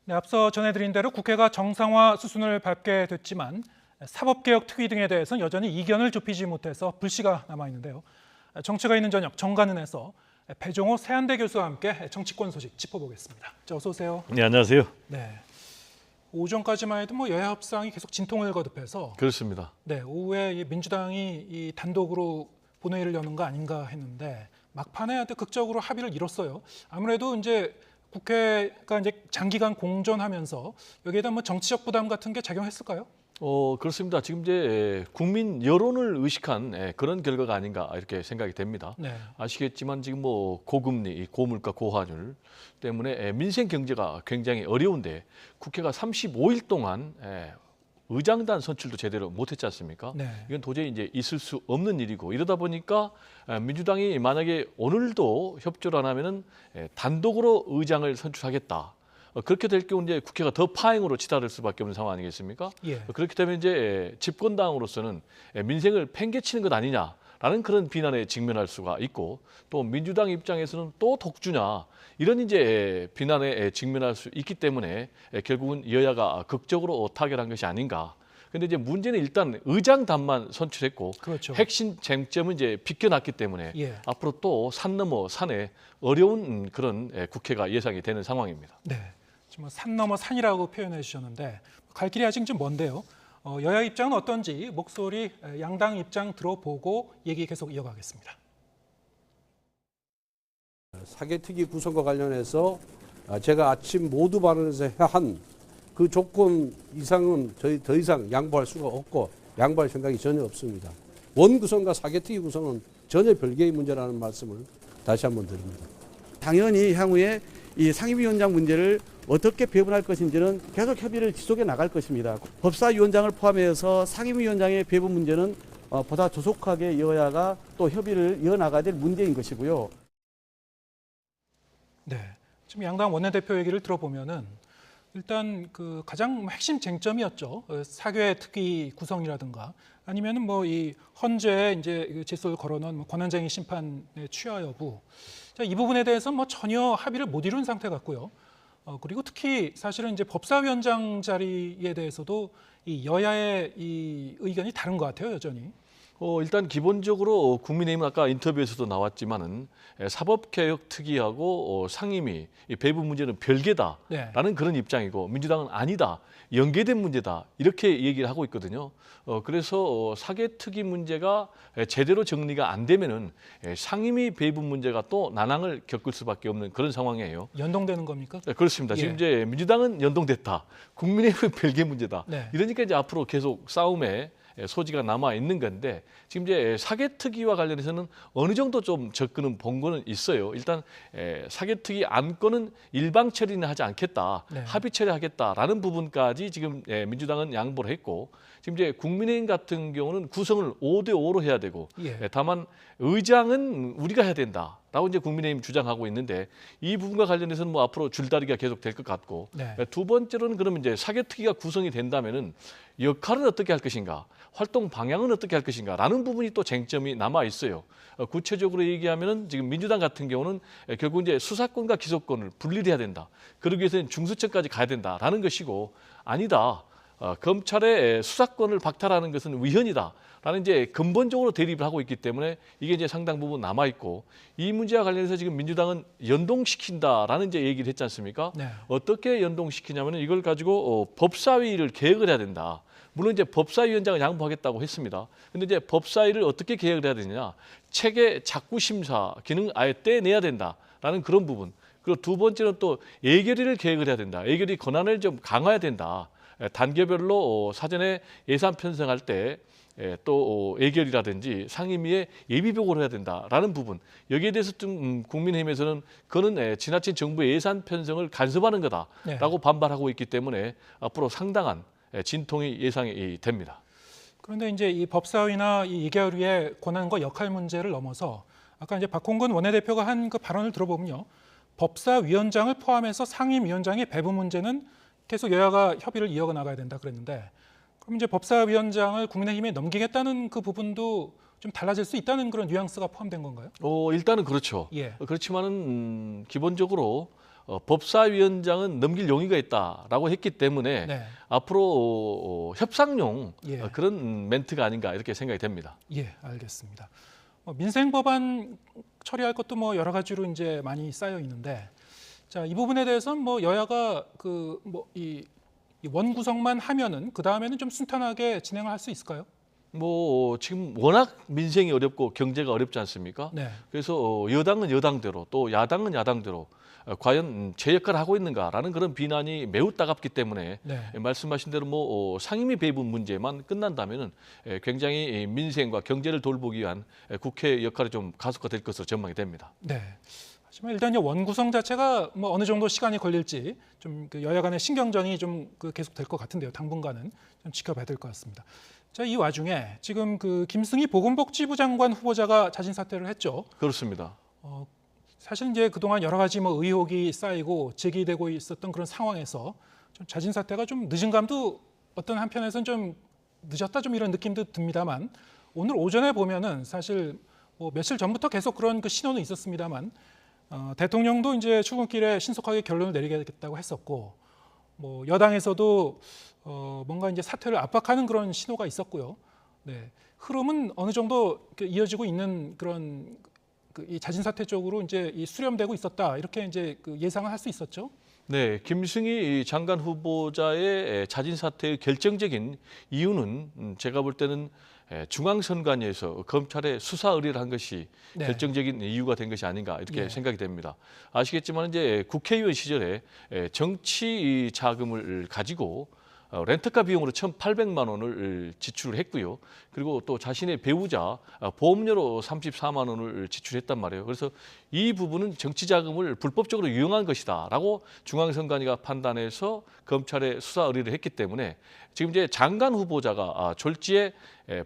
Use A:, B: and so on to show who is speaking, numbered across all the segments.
A: 네, 앞서 전해드린 대로 국회가 정상화 수순을 밟게 됐지만 사법개혁 특위 등에 대해서는 여전히 이견을 좁히지 못해서 불씨가 남아있는데요. 정치가 있는 저녁 정관은에서 배종호 세한대 교수와 함께 정치권 소식 짚어보겠습니다. 자, 어서 오세요.
B: 네, 안녕하세요.
A: 네, 오전까지만 해도 여야 협상이 계속 진통을 거듭해서
B: 그렇습니다.
A: 네, 오후에 민주당이 이 단독으로 본회의를 여는 거 아닌가 했는데 막판에 극적으로 합의를 이뤘어요. 아무래도 이제 국회가 이제 장기간 공전하면서 여기에다 정치적 부담 같은 게 작용했을까요?
B: 그렇습니다. 지금 이제 국민 여론을 의식한 그런 결과가 아닌가 이렇게 생각이 됩니다.
A: 네.
B: 아시겠지만 지금 고금리, 고물가, 고환율 때문에 민생 경제가 굉장히 어려운데 국회가 35일 동안 의장단 선출도 제대로 못했지 않습니까?
A: 네.
B: 이건 도저히 이제 있을 수 없는 일이고 이러다 보니까 민주당이 만약에 오늘도 협조를 안 하면은 단독으로 의장을 선출하겠다. 그렇게 될 경우 이제 국회가 더 파행으로 치달을 수밖에 없는 상황 아니겠습니까?
A: 예.
B: 그렇기 때문에 이제 집권당으로서는 민생을 팽개치는 것 아니냐라는 그런 비난에 직면할 수가 있고 또 민주당 입장에서는 또 독주냐 이런 이제 비난에 직면할 수 있기 때문에 결국은 여야가 극적으로 타결한 것이 아닌가. 근데 이제 문제는 일단 의장단만 선출했고
A: 그렇죠.
B: 핵심 쟁점은 이제 비껴났기 때문에
A: 예.
B: 앞으로 또 산 넘어 산에 어려운 그런 국회가 예상이 되는 상황입니다.
A: 네. 지금 산 넘어 산이라고 표현해 주셨는데 갈 길이 아직 좀 먼데요. 여야 입장은 어떤지 목소리 양당 입장 들어보고 얘기 계속 이어가겠습니다.
C: 사개특위 구성과 관련해서 제가 아침 모두 발언에서 한 그 조건 이상은 저희 더 이상 양보할 수가 없고 양보할 생각이 전혀 없습니다. 원구성과 사개특위 구성은 전혀 별개의 문제라는 말씀을 다시 한번 드립니다.
D: 당연히 향후에 이 상임위원장 문제를 어떻게 배분할 것인지는 계속 협의를 지속해 나갈 것입니다. 법사위원장을 포함해서 상임위원장의 배분 문제는 보다 조속하게 여야가 또 협의를 이어나가야 될 문제인 것이고요.
A: 네. 지금 양당 원내대표 얘기를 들어보면은 일단 그 가장 핵심 쟁점이었죠. 사개특위 구성이라든가 아니면은 이 헌재에 이제 질서를 걸어놓은 권한쟁의 심판의 취하 여부. 자, 이 부분에 대해서 전혀 합의를 못 이룬 상태 같고요. 그리고 특히 사실은 이제 법사위원장 자리에 대해서도 이 여야의 이 의견이 다른 것 같아요, 여전히.
B: 일단 기본적으로 국민의힘은 아까 인터뷰에서도 나왔지만은 사법개혁 특위하고 상임위 이 배분 문제는 별개다라는
A: 네.
B: 그런 입장이고 민주당은 아니다. 연계된 문제다. 이렇게 얘기를 하고 있거든요. 그래서 사개특위 문제가 제대로 정리가 안 되면은 상임위 배분 문제가 또 난항을 겪을 수밖에 없는 그런 상황이에요.
A: 연동되는 겁니까?
B: 네, 그렇습니다.
A: 예.
B: 지금 이제 민주당은 연동됐다. 국민의힘은 별개 문제다.
A: 네.
B: 이러니까 이제 앞으로 계속 싸움에 소지가 남아 있는 건데 지금 이제 사개특위와 관련해서는 어느 정도 좀 접근은 본 거는 있어요. 일단 사개특위 안건은 일방 처리는 하지 않겠다,
A: 네.
B: 합의 처리하겠다라는 부분까지 지금 민주당은 양보를 했고 지금 이제 국민의힘 같은 경우는 구성을 5대 5로 해야 되고
A: 예.
B: 다만 의장은 우리가 해야 된다라고 이제 국민의힘 주장하고 있는데 이 부분과 관련해서는 앞으로 줄다리기가 계속 될 것 같고
A: 네.
B: 두 번째로는 그러면 이제 사개특위가 구성이 된다면은 역할은 어떻게 할 것인가, 활동 방향은 어떻게 할 것인가라는 부분이 또 쟁점이 남아 있어요. 구체적으로 얘기하면은 지금 민주당 같은 경우는 결국 이제 수사권과 기소권을 분리해야 된다. 그러기 위해서는 중수청까지 가야 된다라는 것이고 아니다. 검찰의 수사권을 박탈하는 것은 위헌이다라는 이제 근본적으로 대립을 하고 있기 때문에 이게 이제 상당 부분 남아 있고 이 문제와 관련해서 지금 민주당은 연동시킨다라는 이제 얘기를 했지 않습니까?
A: 네.
B: 어떻게 연동시키냐면은 이걸 가지고 법사위를 개혁을 해야 된다. 물론 이제 법사위원장을 양보하겠다고 했습니다. 근데 이제 법사위를 어떻게 개혁을 해야 되느냐? 체계 작구 심사 기능 아예 떼내야 된다라는 그런 부분. 그리고 두 번째는 또 예결위를 개혁을 해야 된다. 예결위 권한을 좀 강화해야 된다. 단계별로 사전에 예산 편성할 때 또 예결이라든지 상임위에 예비보고를 해야 된다라는 부분. 여기에 대해서 좀 국민의힘에서는 그는 지나친 정부의 예산 편성을 간섭하는 거다라고
A: 네.
B: 반발하고 있기 때문에 앞으로 상당한 진통이 예상이 됩니다.
A: 그런데 이제 이 법사위나 이 예결위의 권한과 역할 문제를 넘어서 아까 이제 박홍근 원내대표가 한 그 발언을 들어보면요. 법사위원장을 포함해서 상임위원장의 배분 문제는 계속 여야가 협의를 이어가 나가야 된다 그랬는데 그럼 이제 법사위원장을 국민의힘에 넘기겠다는 그 부분도 좀 달라질 수 있다는 그런 뉘앙스가 포함된 건가요?
B: 일단은 그렇죠.
A: 예.
B: 그렇지만은 기본적으로 법사위원장은 넘길 용의가 있다라고 했기 때문에
A: 네.
B: 앞으로 협상용
A: 예.
B: 그런 멘트가 아닌가 이렇게 생각이 됩니다.
A: 예, 알겠습니다. 민생 법안 처리할 것도 뭐 여러 가지로 이제 많이 쌓여 있는데, 자, 이 부분에 대해서는 뭐 여야가 그 뭐 이 원구성만 하면은 그 다음에는 좀 순탄하게 진행을 할 수 있을까요?
B: 뭐 지금 워낙 민생이 어렵고 경제가 어렵지 않습니까?
A: 네.
B: 그래서 여당은 여당대로 또 야당은 야당대로 과연 제 역할을 하고 있는가라는 그런 비난이 매우 따갑기 때문에
A: 네.
B: 말씀하신 대로 뭐 상임위 배분 문제만 끝난다면은 굉장히 민생과 경제를 돌보기 위한 국회 역할이 좀 가속화될 것으로 전망이 됩니다.
A: 네. 하지만 일단 이 원구성 자체가 뭐 어느 정도 시간이 걸릴지 좀 그 여야 간의 신경전이 좀 그 계속될 것 같은데요. 당분간은 좀 지켜봐야 될 것 같습니다. 자, 이 와중에 지금 그 김승희 보건복지부 장관 후보자가 자진 사퇴를 했죠.
B: 그렇습니다.
A: 사실 이제 그동안 여러 가지 뭐 의혹이 쌓이고 제기되고 있었던 그런 상황에서 좀 자진 사퇴가 좀 늦은 감도 어떤 한편에서는 좀 늦었다 좀 이런 느낌도 듭니다만, 오늘 오전에 보면은 사실 뭐 며칠 전부터 계속 그런 그 신호는 있었습니다만 대통령도 이제 출근길에 신속하게 결론을 내리겠다고 했었고, 뭐 여당에서도 뭔가 이제 사퇴를 압박하는 그런 신호가 있었고요. 네, 흐름은 어느 정도 이어지고 있는 그런 이 자진 사퇴 쪽으로 이제 수렴되고 있었다, 이렇게 이제 그 예상을 할 수 있었죠.
B: 네, 김승희 장관 후보자의 자진 사퇴의 결정적인 이유는 제가 볼 때는 중앙선관위에서 검찰에 수사 의뢰를 한 것이
A: 네.
B: 결정적인 이유가 된 것이 아닌가 이렇게
A: 예.
B: 생각이 됩니다. 아시겠지만 이제 국회의원 시절에 정치 자금을 가지고 렌터카 비용으로 1,800만 원을 지출을 했고요. 그리고 또 자신의 배우자 보험료로 34만 원을 지출했단 말이에요. 그래서 이 부분은 정치 자금을 불법적으로 유용한 것이다라고 중앙선관위가 판단해서 검찰에 수사 의뢰를 했기 때문에 지금 이제 장관 후보자가 졸지에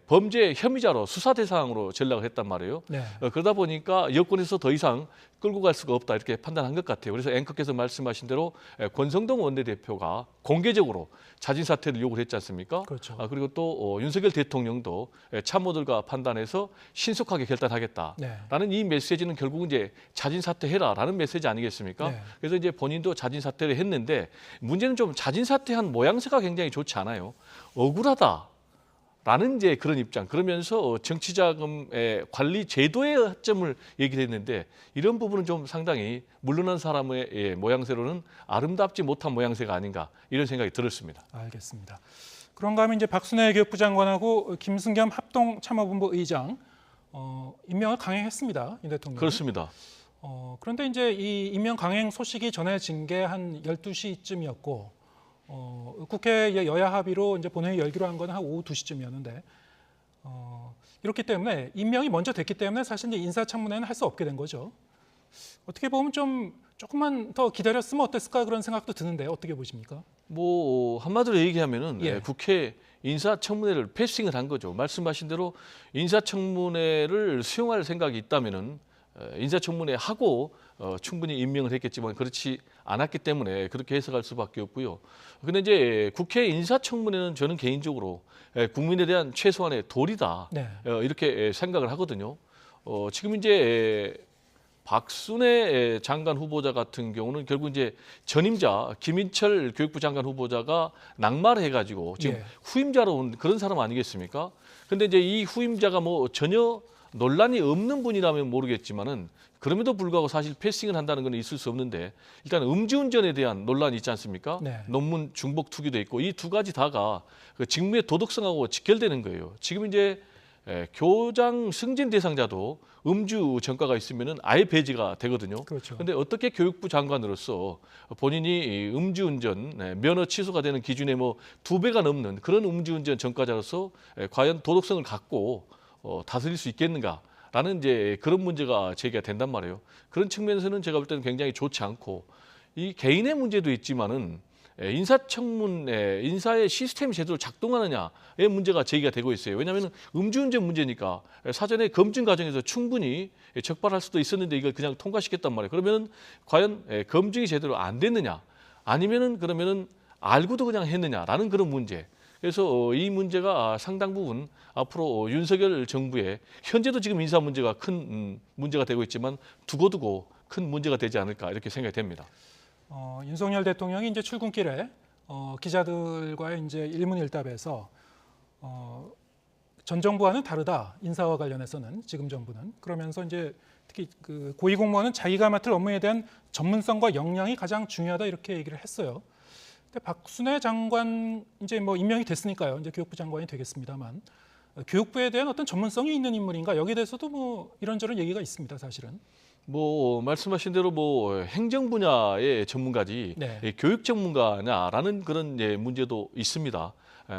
B: 범죄 혐의자로 수사 대상으로 전락을 했단 말이에요.
A: 네.
B: 그러다 보니까 여권에서 더 이상 끌고 갈 수가 없다 이렇게 판단한 것 같아요. 그래서 앵커께서 말씀하신 대로 권성동 원내대표가 공개적으로 자진 사퇴를 요구를 했지 않습니까?
A: 그렇죠.
B: 그리고 또 윤석열 대통령도 참모들과 판단해서 신속하게 결단하겠다라는
A: 네.
B: 이 메시지는 결국은 이제 자진 사퇴해라라는 메시지 아니겠습니까?
A: 네.
B: 그래서 이제 본인도 자진 사퇴를 했는데 문제는 좀 자진 사퇴한 모양새가 굉장히 좋지 않아요. 억울하다. 라는 이제 그런 입장, 그러면서 정치자금의 관리 제도의 허점을 얘기를 했는데 이런 부분은 좀 상당히 물러난 사람의 모양새로는 아름답지 못한 모양새가 아닌가 이런 생각이 들었습니다.
A: 알겠습니다. 그런가 하면 이제 박순애 교육부 장관하고 김승겸 합동참모본부 의장 임명을 강행했습니다. 이 대통령.
B: 그렇습니다.
A: 그런데 이제 이 임명 강행 소식이 전해진 게 한 12시쯤이었고 국회 여야 합의로 이제 본회의 열기로 한 건 한 오후 2시쯤이었는데 이렇기 때문에 임명이 먼저 됐기 때문에 사실 이제 인사청문회는 할 수 없게 된 거죠. 어떻게 보면 좀 조금만 더 기다렸으면 어땠을까 그런 생각도 드는데 어떻게 보십니까?
B: 뭐 한마디로 얘기하면은
A: 예.
B: 국회 인사청문회를 패싱을 한 거죠. 말씀하신 대로 인사청문회를 수용할 생각이 있다면은 인사청문회 하고 충분히 임명을 했겠지만 그렇지 않았기 때문에 그렇게 해석할 수밖에 없고요. 근데 이제 국회 인사청문회는 저는 개인적으로 국민에 대한 최소한의 도리다
A: 네.
B: 이렇게 생각을 하거든요. 지금 이제 박순애 장관 후보자 같은 경우는 결국 이제 전임자 김인철 교육부 장관 후보자가 낙마를 해가지고 지금
A: 예.
B: 후임자로 온 그런 사람 아니겠습니까? 근데 이제 이 후임자가 뭐 전혀 논란이 없는 분이라면 모르겠지만은 그럼에도 불구하고 사실 패싱을 한다는 건 있을 수 없는데 일단 음주운전에 대한 논란이 있지 않습니까?
A: 네.
B: 논문 중복 투기도 있고 이 두 가지 다가 그 직무의 도덕성하고 직결되는 거예요. 지금 이제 교장 승진 대상자도 음주 전과가 있으면은 아예 배제가 되거든요.
A: 그렇죠.
B: 그런데 어떻게 교육부 장관으로서 본인이 음주운전 면허 취소가 되는 기준에 뭐 2배가 넘는 그런 음주운전 전과자로서 과연 도덕성을 갖고 다스릴 수 있겠는가라는 이제 그런 문제가 제기가 된단 말이에요. 그런 측면에서는 제가 볼 때는 굉장히 좋지 않고 이 개인의 문제도 있지만은 인사청문회, 인사의 시스템 제대로 작동하느냐의 문제가 제기가 되고 있어요. 왜냐하면 음주운전 문제니까 사전에 검증 과정에서 충분히 적발할 수도 있었는데 이걸 그냥 통과시켰단 말이에요. 그러면 과연 검증이 제대로 안 됐느냐, 아니면은 그러면은 알고도 그냥 했느냐라는 그런 문제. 그래서 이 문제가 상당 부분 앞으로 윤석열 정부의 현재도 지금 인사 문제가 큰 문제가 되고 있지만 두고두고 큰 문제가 되지 않을까 이렇게 생각이 됩니다.
A: 윤석열 대통령이 이제 출근길에 기자들과의 이제 일문일답에서 전 정부와는 다르다, 인사와 관련해서는 지금 정부는, 그러면서 이제 특히 그 고위공무원은 자기가 맡을 업무에 대한 전문성과 역량이 가장 중요하다 이렇게 얘기를 했어요. 근데 박순애 장관 이제 뭐 임명이 됐으니까요. 이제 교육부 장관이 되겠습니다만 교육부에 대한 어떤 전문성이 있는 인물인가, 여기에 대해서도 뭐 이런저런 얘기가 있습니다, 사실은.
B: 뭐 말씀하신 대로 뭐 행정 분야의 전문가지
A: 네.
B: 교육 전문가냐라는 그런 문제도 있습니다.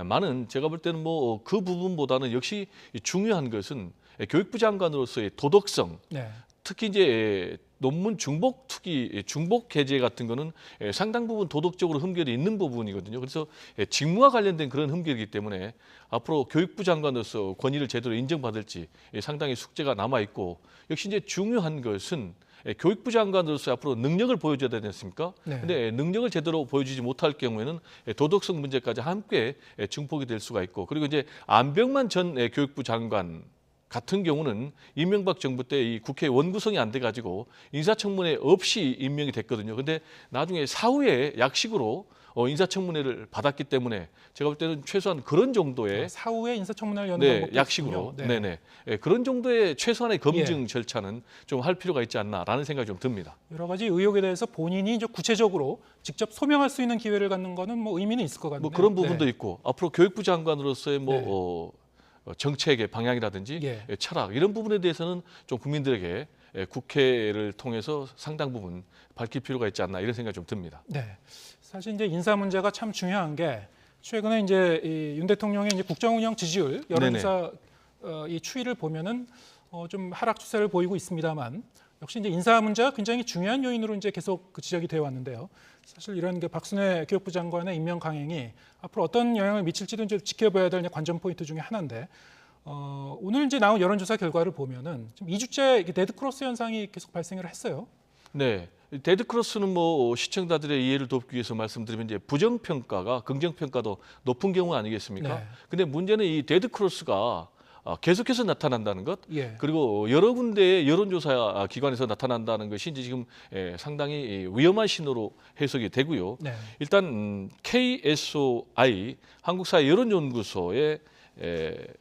B: 많은 제가 볼 때는 뭐 그 부분보다는 역시 중요한 것은 교육부 장관으로서의 도덕성,
A: 네.
B: 특히 이제 논문 중복 투기, 중복 게재 같은 거는 상당 부분 도덕적으로 흠결이 있는 부분이거든요. 그래서 직무와 관련된 그런 흠결이기 때문에 앞으로 교육부 장관으로서 권위를 제대로 인정받을지 상당히 숙제가 남아 있고, 역시 이제 중요한 것은 교육부 장관으로서 앞으로 능력을 보여줘야 되지 않습니까?
A: 네.
B: 근데 능력을 제대로 보여주지 못할 경우에는 도덕성 문제까지 함께 증폭이 될 수가 있고, 그리고 이제 안병만 전 교육부 장관 같은 경우는 이명박 정부 때 이 국회 원구성이 안 돼가지고 인사청문회 없이 임명이 됐거든요. 근데 나중에 사후에 약식으로 인사청문회를 받았기 때문에 제가 볼 때는 최소한 그런 정도의
A: 사후에 인사청문회를 여는
B: 네,
A: 방법도
B: 약식으로
A: 있군요.
B: 네네 그런 정도의 최소한의 검증 절차는 좀 할 필요가 있지 않나라는 생각이 좀 듭니다.
A: 여러 가지 의혹에 대해서 본인이 이제 구체적으로 직접 소명할 수 있는 기회를 갖는 거는 뭐 의미는 있을 것 같네요.
B: 뭐 그런 부분도
A: 네.
B: 있고, 앞으로 교육부 장관으로서의 뭐
A: 네.
B: 정책의 방향이라든지
A: 예.
B: 철학, 이런 부분에 대해서는 좀 국민들에게 국회를 통해서 상당 부분 밝힐 필요가 있지 않나, 이런 생각이 좀 듭니다.
A: 네. 사실 이제 인사 문제가 참 중요한 게, 최근에 이제 윤 대통령의 이제 국정운영 지지율 여론조사 이 추이를 보면은 좀 하락 추세를 보이고 있습니다만, 역시 이제 인사 문제가 굉장히 중요한 요인으로 이제 계속 그 지적이 되어 왔는데요. 사실 이런 그 박순애 교육부 장관의 임명 강행이 앞으로 어떤 영향을 미칠지도 이제 지켜봐야 될 관전 포인트 중에 하나인데, 오늘 이제 나온 여론조사 결과를 보면은 지금 2주째 데드 크로스 현상이 계속 발생을 했어요.
B: 네, 데드 크로스는 뭐 시청자들의 이해를 돕기 위해서 말씀드리면 이제 부정 평가가 긍정 평가도 높은 경우 아니겠습니까?
A: 네.
B: 근데 문제는 이 데드 크로스가 계속해서 나타난다는 것,
A: 예.
B: 그리고 여러 군데의 여론조사 기관에서 나타난다는 것이 이제 지금 상당히 위험한 신호로 해석이 되고요.
A: 네.
B: 일단 KSOI 한국사회 여론연구소에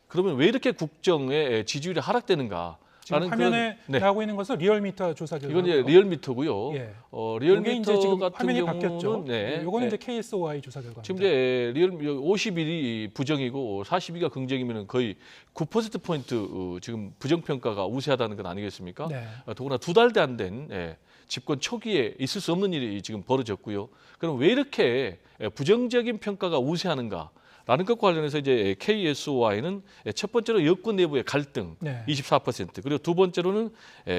B: 그러면 왜 이렇게 국정의 지지율이 하락되는가?
A: 지금 화면에 나오고 있는 것은 리얼미터 조사 결과.
B: 이건 이제 리얼미터고요.
A: 예. 이게
B: 리얼미터
A: 이제 지금
B: 같은
A: 화면이
B: 경우는
A: 바뀌었죠.
B: 네,
A: 요거는
B: 네.
A: 이제 KSOI 조사 결과입니다.
B: 지금 이제 51이 부정이고 42가 긍정이면 거의 9% 포인트 지금 부정 평가가 우세하다는 건 아니겠습니까?
A: 네.
B: 더구나 2달도 안 된 집권 초기에 있을 수 없는 일이 지금 벌어졌고요. 그럼 왜 이렇게 부정적인 평가가 우세하는가? 라는 것과 관련해서 이제 KSOI는 첫 번째로 여권 내부의 갈등
A: 네.
B: 24%, 그리고 두 번째로는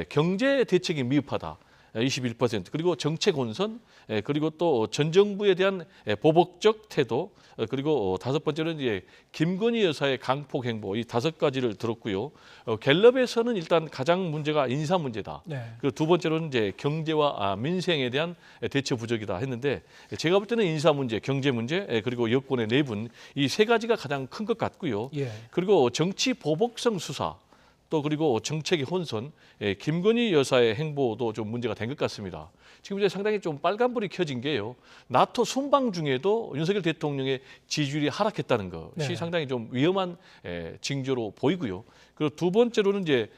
B: 경제 대책이 미흡하다 21%, 그리고 정책 혼선, 그리고 또 전 정부에 대한 보복적 태도, 그리고 다섯 번째로는 이제 김건희 여사의 강폭 행보, 이 다섯 가지를 들었고요. 갤럽에서는 일단 가장 문제가 인사 문제다.
A: 네.
B: 그리고 두 번째로는 이제 경제와 민생에 대한 대처 부족이다 했는데, 제가 볼 때는 인사 문제, 경제 문제, 그리고 여권의 내분, 이 세 가지가 가장 큰 것 같고요.
A: 예.
B: 그리고 정치 보복성 수사, 또 그리고 정책의 혼선, 김건희 여사의 행보도 좀 문제가 된 것 같습니다. 지금 이제 상당히 좀 빨간불이 켜진 게요. 나토 순방 중에도 윤석열 대통령의 지지율이 하락했다는 것이
A: 네.
B: 상당히 좀 위험한 징조로 보이고요. 그리고 두 번째로는 이제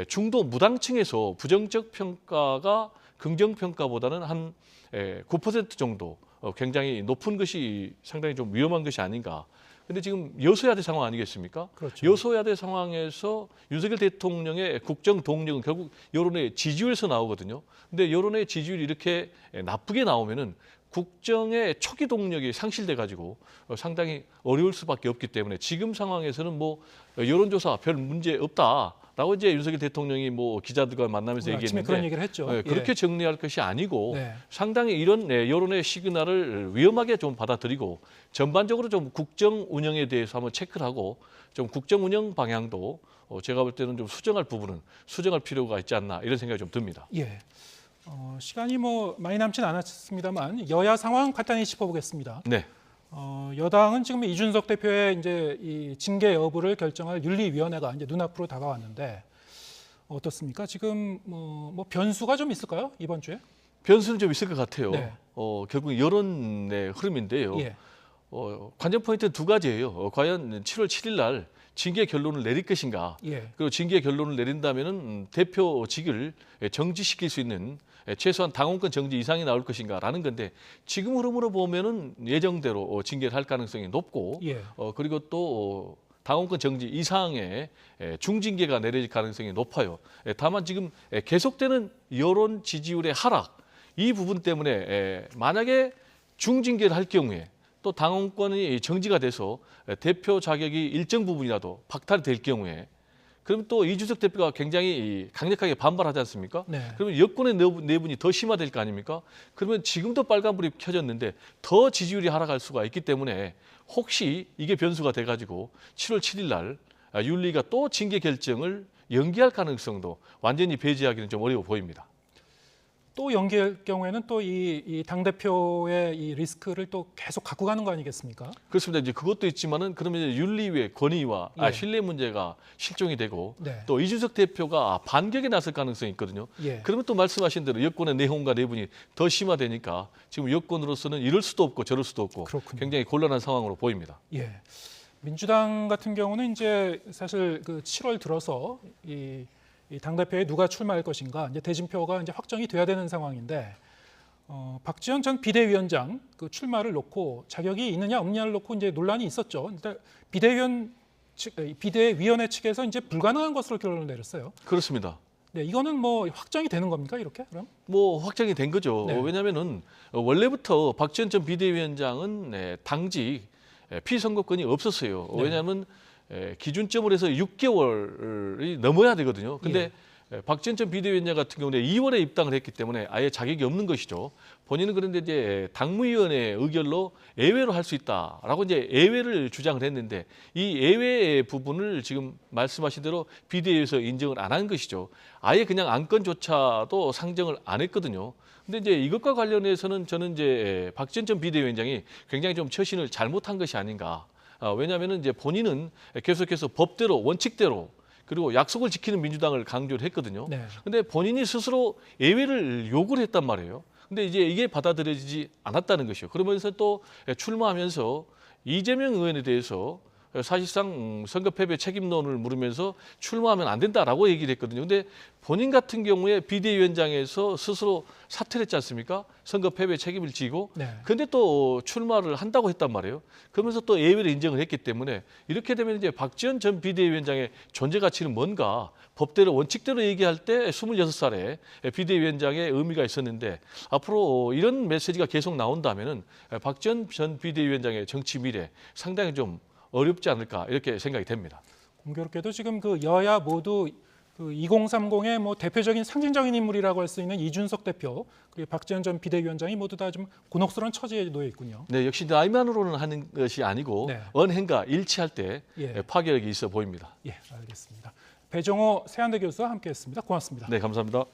B: 중도 무당층에서 부정적 평가가 긍정 평가보다는 한 9% 정도 굉장히 높은 것이 상당히 좀 위험한 것이 아닌가. 근데 지금 여소야대 상황 아니겠습니까?
A: 그렇죠.
B: 여소야대 상황에서 윤석열 대통령의 국정 동력은 결국 여론의 지지율에서 나오거든요. 근데 여론의 지지율이 이렇게 나쁘게 나오면은 국정의 초기 동력이 상실돼 가지고 상당히 어려울 수밖에 없기 때문에 지금 상황에서는 뭐 여론조사 별 문제 없다라고 이제 윤석열 대통령이 뭐 기자들과 만나면서
A: 아침에
B: 얘기했는데
A: 그런 얘기를 했죠.
B: 그렇게 정리할 것이 아니고
A: 네.
B: 상당히 이런 여론의 시그널을 위험하게 좀 받아들이고 전반적으로 좀 국정 운영에 대해서 한번 체크를 하고 좀 국정 운영 방향도 제가 볼 때는 좀 수정할 부분은 수정할 필요가 있지 않나, 이런 생각이 좀 듭니다.
A: 예. 시간이 뭐 많이 남진 않았습니다만 여야 상황 간단히 짚어보겠습니다.
B: 네.
A: 여당은 지금 이준석 대표의 이제 이 징계 여부를 결정할 윤리위원회가 이제 눈앞으로 다가왔는데 어떻습니까? 지금 뭐 변수가 좀 있을까요? 이번 주에?
B: 변수는 좀 있을 것 같아요.
A: 네.
B: 결국 여론의 흐름인데요.
A: 예.
B: 관전 포인트는 두 가지예요. 과연 7월 7일 날 징계 결론을 내릴 것인가.
A: 예.
B: 그리고 징계 결론을 내린다면은 대표직을 정지시킬 수 있는 최소한 당원권 정지 이상이 나올 것인가라는 건데 지금 흐름으로 보면은 예정대로 징계를 할 가능성이 높고
A: 예.
B: 그리고 또 당원권 정지 이상의 중징계가 내려질 가능성이 높아요. 다만 지금 계속되는 여론 지지율의 하락 이 부분 때문에 만약에 중징계를 할 경우에 또 당원권이 정지가 돼서 대표 자격이 일정 부분이라도 박탈될 경우에 그럼 또 이준석 대표가 굉장히 강력하게 반발하지 않습니까?
A: 네.
B: 그러면 여권의 내분이 더 심화될 거 아닙니까? 그러면 지금도 빨간불이 켜졌는데 더 지지율이 하락할 수가 있기 때문에 혹시 이게 변수가 돼가지고 7월 7일 날 윤리가 또 징계 결정을 연기할 가능성도 완전히 배제하기는 좀 어려워 보입니다.
A: 또 연기할 경우에는 또 이 당대표의 이 리스크를 또 계속 갖고 가는 거 아니겠습니까?
B: 그렇습니다. 이제 그것도 있지만은 그러면 이제 윤리위의 권위와
A: 예.
B: 신뢰 문제가 실종이 되고
A: 네.
B: 또 이준석 대표가 반격에 나설 가능성이 있거든요.
A: 예.
B: 그러면 또 말씀하신 대로 여권의 내홍과 내분이 더 심화되니까 지금 여권으로서는 이럴 수도 없고 저럴 수도 없고
A: 그렇군요.
B: 굉장히 곤란한 상황으로 보입니다.
A: 예. 민주당 같은 경우는 이제 사실 그 7월 들어서 이 당대표에 누가 출마할 것인가 이제 대진표가 이제 확정이 돼야 되는 상황인데 박지원 전 비대위원장 그 출마를 놓고 자격이 있느냐 없느냐를 놓고 이제 논란이 있었죠. 일단 비대위원회 측에서 이제 불가능한 것으로 결론을 내렸어요.
B: 그렇습니다.
A: 네, 이거는 뭐 확정이 되는 겁니까 이렇게 그럼?
B: 뭐 확정이 된 거죠.
A: 네.
B: 왜냐하면은 원래부터 박지원 전 비대위원장은 당직 피선거권이 없었어요.
A: 네.
B: 왜냐하면 기준점으로 해서 6개월이 넘어야 되거든요. 근데 박지원 전 비대위원장 같은 경우는 2월에 입당을 했기 때문에 아예 자격이 없는 것이죠. 본인은 그런데 이제 당무위원회 의결로 예외로 할 수 있다라고 이제 예외를 주장을 했는데 이 예외의 부분을 지금 말씀하신 대로 비대위에서 인정을 안 한 것이죠. 아예 그냥 안건조차도 상정을 안 했거든요. 근데 이제 이것과 관련해서는 저는 이제 박지원 전 비대위원장이 굉장히 좀 처신을 잘못한 것이 아닌가. 왜냐하면 이제 본인은 계속해서 법대로 원칙대로 그리고 약속을 지키는 민주당을 강조를 했거든요.
A: 네.
B: 근데 본인이 스스로 예외를 요구를 했단 말이에요. 근데 이제 이게 받아들여지지 않았다는 것이요. 그러면서 또 출마하면서 이재명 의원에 대해서 사실상 선거 패배 책임론을 물으면서 출마하면 안 된다라고 얘기를 했거든요. 근데 본인 같은 경우에 비대위원장에서 스스로 사퇴를 했지 않습니까? 선거 패배 책임을 지고.
A: 네.
B: 근데 또 출마를 한다고 했단 말이에요. 그러면서 또 예외를 인정을 했기 때문에 이렇게 되면 이제 박지원 전 비대위원장의 존재 가치는 뭔가 법대로 원칙대로 얘기할 때 26살에 비대위원장의 의미가 있었는데 앞으로 이런 메시지가 계속 나온다면은 박지원 전 비대위원장의 정치 미래 상당히 좀 어렵지 않을까 이렇게 생각이 됩니다.
A: 공교롭게도 지금 그 여야 모두 그 2030의 뭐 대표적인 상징적인 인물이라고 할 수 있는 이준석 대표 그리고 박지원 전 비대위원장이 모두 다 좀 곤혹스러운 처지에 놓여 있군요.
B: 네, 역시 나이만으로는 하는 것이 아니고
A: 네.
B: 언행과 일치할 때
A: 예.
B: 파괴력이 있어 보입니다.
A: 예, 알겠습니다. 배종호 세한대 교수와 함께했습니다. 고맙습니다.
B: 네, 감사합니다.